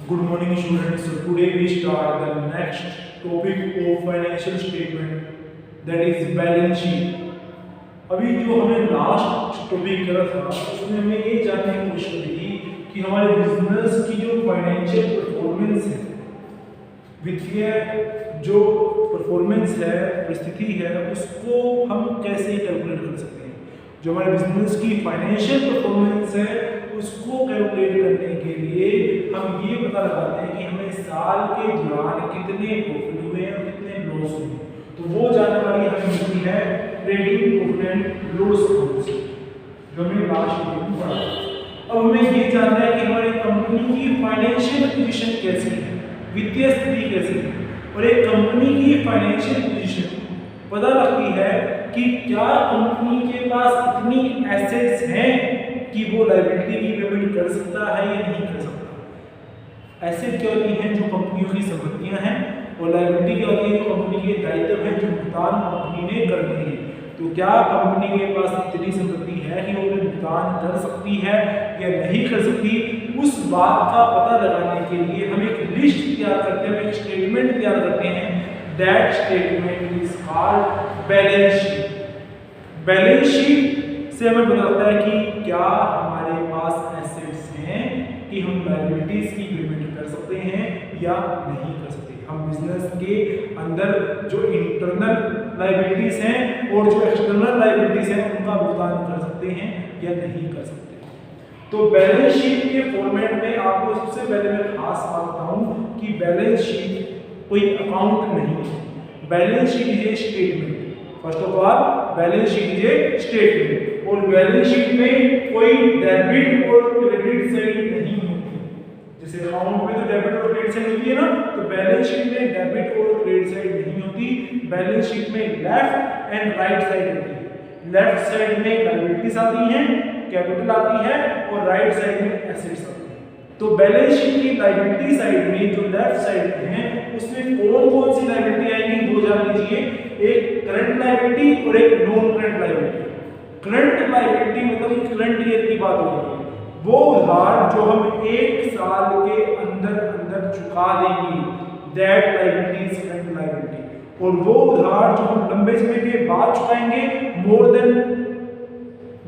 Good morning, students. So today we start the next topic of financial statement, that is balance sheet. अभी जो हमने last topic करा था उसमें हमें ये जानने की कोशिश करी थी कि हमारे बिजनेस की जो फाइनेंशियल परफॉर्मेंस है, वित्तीय जो परफॉर्मेंस है, परिस्थिति है, उसको हम कैसे कैलकुलेट कर सकते हैं। जो हमारे बिजनेस की फाइनेंशियल परफॉर्मेंस है उसको कैलकुलेट करने के लिए हम ये पता लगाते हैं कि हमें साल के दौरान कितने प्रॉफिट हुए और कितने लॉस हुए। तो वो जानकारी हमें मिलती है trading profit and loss account से, जो हमने लास्ट वीडियो में पढ़ा। अब हमें ये जानना है कि हमारी कंपनी की फाइनेंशियल पोजीशन कैसी है, वित्तीय स्थिति कैसी है। और एक कंपनी की फाइनेंशियल पोजीशन पता लगती है कि क्या कंपनी के पास इतनी एसेट्स हैं कि वो लायबिलिटी की पेमेंट कर सकता है या नहीं कर सकता। एसेट क्या होती हैं? जो कंपनियों की संपत्तियां हैं, और लायबिलिटी क्या होती है? जो कंपनी के दायित्व हैं, जो भुगतान कंपनी ने करने हैं। तो क्या कंपनी के पास इतनी संपत्ति है कि वो भुगतान कर सकती है या नहीं कर सकती? उस बात का पता लगाने के लिए हम एक लिस्ट तैयार करते हैं, एक स्टेटमेंट तैयार करते हैं। That statement is called balance sheet. Balance sheet से हमें पता लगता है कि क्या हमारे पास एसेट्स हैं कि हम लायबिलिटीज की पेमेंट कर सकते हैं या नहीं कर सकते। हम बिजनेस के अंदर जो इंटरनल लायबिलिटीज हैं और जो एक्सटर्नल लायबिलिटीज हैं उनका भुगतान कर सकते हैं या नहीं कर सकते। तो बैलेंस शीट के फॉर्मेट में आपको सबसे पहले मैं खास बात बताऊं कि बैलेंस शीट कोई अकाउंट नहीं है। Balance sheet is a statement. First of all balance sheet is a statement, और बैलेंस शीट में कोई डेबिट और क्रेडिट साइड नहीं होती। जैसे अकाउंट में तो डेबिट और क्रेडिट साइड होती है ना, तो बैलेंस शीट में डेबिट और क्रेडिट साइड नहीं होती। बैलेंस शीट में लेफ्ट एंड राइट साइड होती है। लेफ्ट साइड में लायबिलिटीज आती हैं, कैपिटल आती है, और राइट साइड में एसेट्स आती हैं। तो बैलेंस शीट की लायबिलिटी साइड में जो लेफ्ट साइड में है उसमें कौन कौन सी लायबिलिटी आएंगी वो जान लीजिए। एक करंट लायबिलिटी और एक non current liability. Current liability मतलब करंट ईयर की बात हो रही है, वो उधार जो हम एक साल के अंदर अंदर चुका देंगे, that liability is current liability. और वो उधार जो हम लंबे समय के बाद चुकाएंगे, मोर देन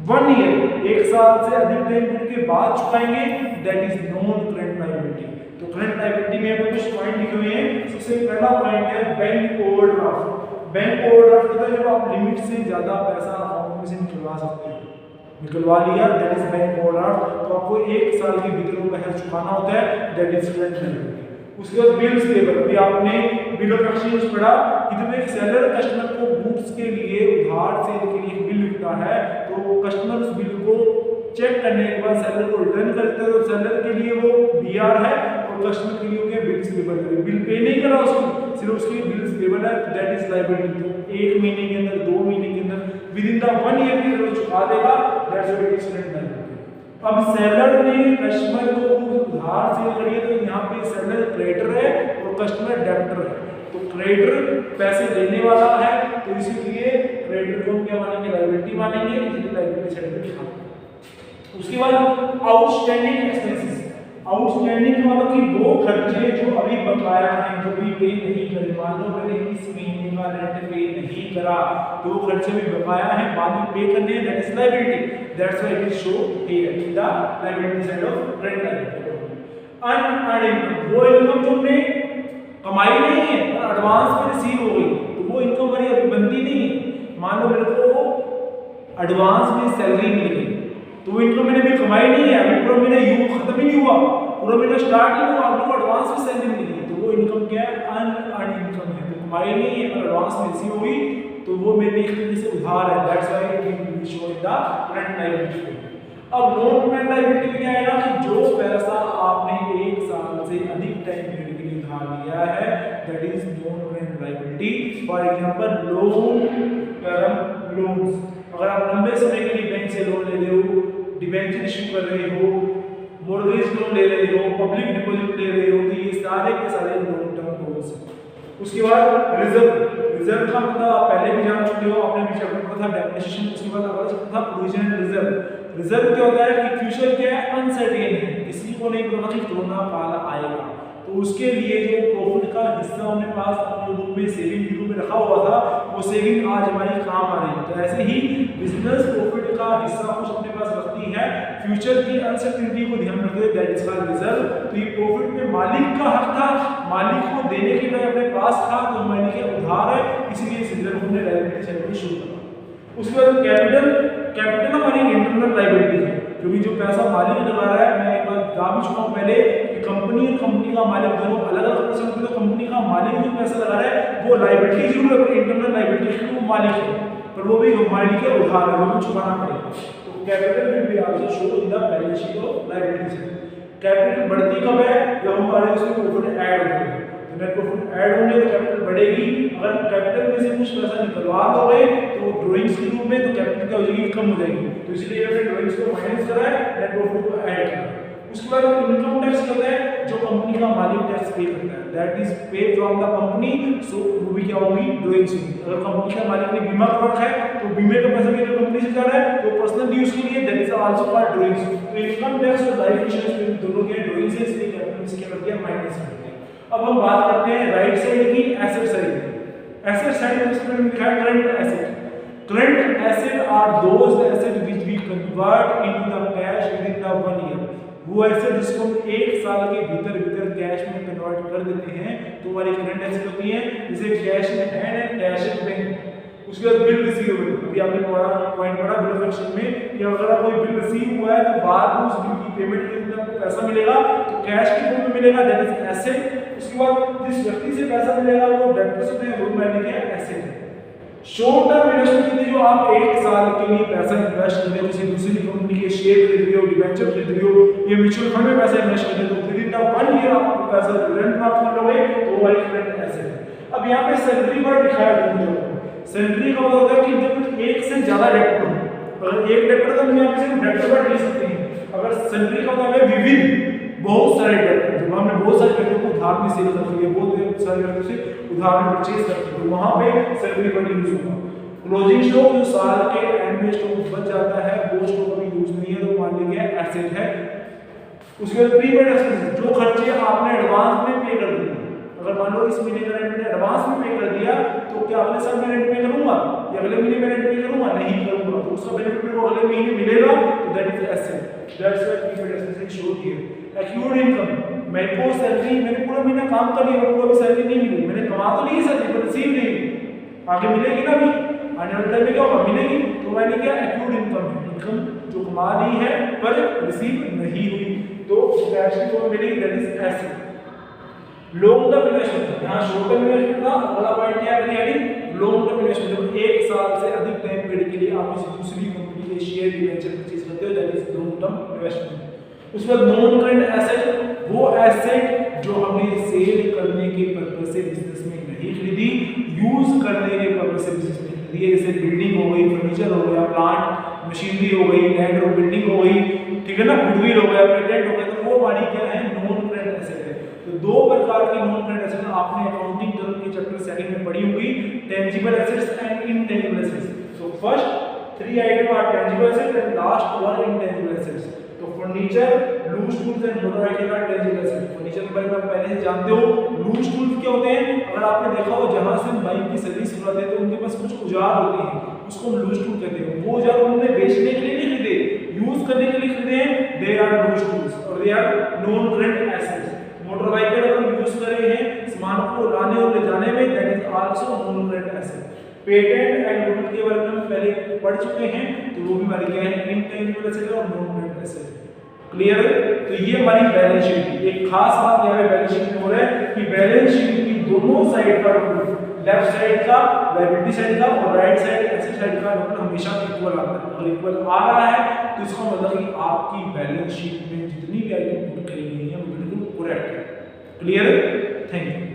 1 ईयर, एक साल से अधिक टाइम पीरियड के बाद चुकाएंगे, that is non current liability. तो करंट लायबिलिटी में हमें कुछ पॉइंट लिखे हुए हैं। सबसे पहला पॉइंट है बैंक ओवरड्राफ्ट। बैंक ओवरड्राफ्ट मतलब जब आप लिमिट से ज्यादा पैसा अकाउंट में से निकलवा सकते हो, निकलवा लिया, दैट इज बैंक ओवरड्राफ्ट। तो आपको एक साल के भीतर वो पैसा चुकाना होता है, दैट इज करंट लायबिलिटी। उसके बाद बिल्स पेबल। अभी आपने बिल ऑफ एक्सचेंज पढ़ा कि जब एक सेलर कस्टमर को गुड्स के लिए उधार सेल के लिए बिल लिखता है, तो कस्टमर उस बिल को चेक करने के बाद सेलर को रिटर्न करता है। तो सेलर के लिए वो बीआर है और कस्टमर के लिए हो गया बिल्स पेबल। बिल पे नहीं करा उसको, सिर्फ उसके बिल्स पेबल है, दैट इज लायबिलिटी। तो 1 महीने के अंदर, 2 महीने के अंदर, विद इन द 1 ईयर के अंदर चुका देगा, that's what is current liability. अब सेलर ने कस्टमर को उधार सेल करी है, तो यहाँ पे सेलर क्रेडिटर है और कस्टमर डेबिटर है। तो क्रेडिटर पैसे देने वाला है, तो इसीलिए क्रेडिटर को क्या मानेंगे? लायबिलिटी मानेंगे, इसलिए लायबिलिटी साइड में लिखा। उसके बाद आउटस्टैंडिंग एक्सपेंसेस। आउटस्टैंडिंग मतलब कि वो खर्चे जो अभी बकाया हैं, जो भी पे नहीं करे। मान लो मैंने इस महीने का रेंट पे नहीं करा, तो वो खर्चे भी बकाया हैं, बाद में पे करने हैं, that is liability. That's why it is show here in the liability side of current liability. Unearned income, वो इनकम जो हमने कमाई नहीं है पर एडवांस में रिसीव हो गई, तो वो इनकम हमारी अभी बनती नहीं है। मान लो मेरे को एडवांस में सैलरी मिल गई, तो वो इनकम मैंने अभी कमाई नहीं है, अभी पूरा महीना यूं खत्म ही नहीं हुआ, पूरा महीना स्टार्ट ही नहीं हुआ, आपको एडवांस में सैलरी मिल गई, तो वो इनकम क्या है? अनअर्न्ड इनकम है। तो कमाई नहीं है पर एडवांस में रिसीव हुई, तो वो मेरे एक तरीके से उधार है, that's why it will show in the current liability. अब नॉन करंट लायबिलिटी में क्या आएगा कि जो पैसा आपने एक साल से अधिक टाइम पीरियड के लिए उधार लिया है, that is non current liability. For example long term loans. अगर आप लंबे समय के लिए बैंक से लोन ले रहे हो, डिबेंचर इशू कर रहे हो, मॉर्गेज लोन ले रहे हो, पब्लिक डिपॉजिट ले रहे हो, तो ये सारे के सारे लॉन्ग टर्म लोन्स हैं। उसके बाद रिजर्व। रिजर्व का मतलब आप पहले भी जान चुके हो, आपने भी चैप्टर पढ़ा था डेफिनेशन। उसके बाद आपका चैप्टर था प्रोविजन एंड रिजर्व। रिजर्व क्या होता है कि फ्यूचर क्या है, अनसर्टेन है, किसी को नहीं पता कि कोरोना काल आएगा, तो उसके लिए जो प्रॉफिट का हिस्सा उन्हें पास अपने रूप में सेविंग के रूप में रखा हुआ था, वो सेविंग आज हमारी काम आ रही है। तो ऐसे ही बिजनेस प्रॉफिट का हिस्सा कुछ अपने पास रखती है फ्यूचर की अनसर्टेनिटी को ध्यान रखते हुए, दैट इज कॉल्ड रिजर्व। तो ये प्रॉफिट में मालिक का हक था, मालिक को देने के लिए अपने पास था, तो हमारे लिए उधार है, इसीलिए इस रिजर्व ने लायबिलिटी सेट शुरू करा। उसके बाद कैपिटल हमारी इंटरनल लायबिलिटी है, क्योंकि जो पैसा मालिक लगा रहा है, मैं एक बार बता भी चुका हूँ पहले कि कंपनी और कंपनी का मालिक दोनों अलग अलग पर्सन होते हैं। तो कंपनी का मालिक जो पैसा लगा रहा है वो लायबिलिटी जरूर है, इंटरनल लायबिलिटी है, वो मालिक है, पर वो भी मालिक के उधार है, वो भी चुकाना पड़ेगा। तो capital will be also show in the balance sheet of liabilities. Capital बढ़ती कब है, जब हमारे उसमें प्रॉफिट ऐड होते हैं, तो नेट प्रॉफिट ऐड होंगे तो कैपिटल बढ़ेगी। अगर कैपिटल में से कुछ पैसा निकलवा दोगे तो ड्राइंग्स के रूप में, तो कैपिटल क्या हो जाएगी, कम हो जाएगी। तो इसलिए हमने ड्राइंग्स को माइनस करा है, नेट प्रॉफिट को ऐड करा। उसके बाद इनकम टैक्स होता है, जो कंपनी का मालिक टैक्स पे करता है, that is pay from the company, so वो भी क्या होगी, ड्राइंग्स होगी। अगर कंपनी का मालिक ने बीमा करा रखा है तो बीमे का पैसा भी अगर कंपनी से जा रहा है तो पर्सनल यूज के लिए, that is also called drawings. तो इनकम टैक्स और लाइफ इंश्योरेंस दोनों के ड्राइंग्स है, इसलिए कैपिटल से क्या कर दिया, माइनस कर दिया। अब हम बात करते हैं राइट साइड की, एसेट साइड की। एसेट साइड में इसमें लिखा है current asset. Current asset are those asset which we convert into the cash within the 1 year. वो एसेट जिसको हम 1 साल के भीतर कैश में कन्वर्ट कर देते हैं तो हमारी करंट एसेट होती है, जैसे cash in hand and cash in bank. उसके बाद बिल रिसीवेबल, अभी आपने पॉइंट पढ़ा बिल ऑफ एक्सचेंज में कि अगर कोई बिल रिसीव हुआ है तो बाद में उस बिल की पेमेंट के लिए आपको पैसा मिलेगा, तो कैश के रूप में मिलेगा, दैट इज एसेट। उसके बाद जिस व्यक्ति से पैसा मिलेगा वो डेब्टर्स होते हैं, वो मैंने क्या एसेट है। शॉर्ट टर्म इन्वेस्टमेंट जो आप 1 साल के लिए पैसा इन्वेस्ट कर रहे हो, जैसे दूसरी कंपनी के शेयर खरीद रहे हो, डिबेंचर खरीद रहे हो, या म्यूचुअल फंड में पैसा इन्वेस्ट कर रहे हो, तो विद इन द 1 ईयर आप पैसा रिटर्न प्राप्त कर लोगे, तो वो एक करंट एसेट है। अब यहाँ पे सैलरी पर लिखा है दोनों, सैलरी का मतलब होता है कि जब एक से ज्यादा डेब्टर हो, अगर एक डेब्टर तो हम यहाँ पे सिर्फ डेब्टर पर ले सकते हैं। अगर सैलरी का मतलब है विविध बहुत सारे डेब्टर, जब हमने बहुत सारे डेब्टर को उधार में सेल कर दिए, बहुत सारे डेब्टर से उधार में परचेज करते हैं, तो वहां पे सैलरी पर यूज होगा। क्लोजिंग स्टॉक जो साल के एंड में स्टॉक बच जाता है, वो स्टॉक अभी यूज नहीं है, तो मान लीजिए एसेट है। उसके बाद प्रीपेड एक्सपेंसेस, जो खर्चे आपने एडवांस में पे कर दिए, अगर मान लो इस महीने का रेंट मैंने एडवांस में पे कर दिया, तो क्या अगले साल में रेंट पे करूंगा या अगले महीने में रेंट पे करूंगा, नहीं करूंगा, तो उसका बेनिफिट मेरे को अगले महीने मिलेगा, तो that is asset. That's why prepaid expenses show here. Accrued income, मेरे को सैलरी, मैंने पूरा महीना काम कर लिया, मेरे को अभी सैलरी नहीं मिली, मैंने कमा तो ली सैलरी पर रिसीव नहीं, आगे मिलेगी ना, भी आने वाले टाइम में क्या होगा, मिलेगी। तो मैंने क्या एक्यूर्ड इनकम है, इनकम जो कमा ली है पर रिसीव नहीं हुई, तो कैश की फॉर्म मिलेगी, that is asset. Long term investment, यहाँ शॉर्ट टर्म इन्वेस्टमेंट था, अगला पॉइंट क्या है हेडिंग लॉन्ग टर्म इन्वेस्टमेंट, जब 1 साल से अधिक टाइम पीरियड के लिए आप किसी दूसरी कंपनी के शेयर डिबेंचर परचेज करते हो, that is long term investment. उसके बाद नॉन करंट एसेट, वो एसेट जो हमने सेल करने के पर्पस से बिजनेस में नहीं खरीदी, यूज करने के पर्पस से बिजनेस में खरीदी, जैसे बिल्डिंग हो गई, फर्नीचर हो गया, प्लांट मशीनरी हो गई, लैंड और बिल्डिंग हो गई, ठीक है ना, गुडविल हो गया, पेटेंट हो गया, तो वो हमारी क्या है, नॉन करंट एसेट है। तो 2 प्रकार की नॉन करंट एसेट आपने अकाउंटिंग टर्म के चैप्टर 2 में पढ़ी होगी, tangible assets and intangible assets. So first 3 item are tangible assets and last 1 intangible assets. तो furniture, loose tools and motor vehicle का टेंजिबल एसेट। फर्नीचर के बारे में आप पहले से जानते हो। लूज टूल्स क्या होते हैं, अगर आपने देखा हो जहां से हम बाइक की सर्विस करवाते हैं तो उनके पास कुछ औजार होते हैं, उसको हम लूज टूल कहते हैं। वो औजार उन्होंने बेचने के लिए नहीं खरीदे, यूज करने के लिए खरीदे हैं, दे आर लूज टूल्स और they are non current assets. Motor vehicle अगर हम यूज कर रहे हैं सामान को लाने और ले जाने में, that is also known current asset. Patent and goodwill के बारे में हम पहले पढ़ चुके हैं, तो वो भी हमारी क्या है, इनटेंजिबल एसेट और नॉन करंट एसेट। क्लियर है? तो ये हमारी बैलेंस शीट। एक खास बात यहाँ पे बैलेंस शीट में हो रहा है कि बैलेंस शीट की दोनों साइड का लेफ्ट साइड का लायबिलिटी साइड का और राइट साइड एसेट साइड का मतलब हमेशा इक्वल आता है। अगर इक्वल आ रहा है तो इसका मतलब कि आपकी बैलेंस शीट में जितनी भी आइटम पुट करी गई है वो बिल्कुल करेक्ट है। क्लियर? Thank you.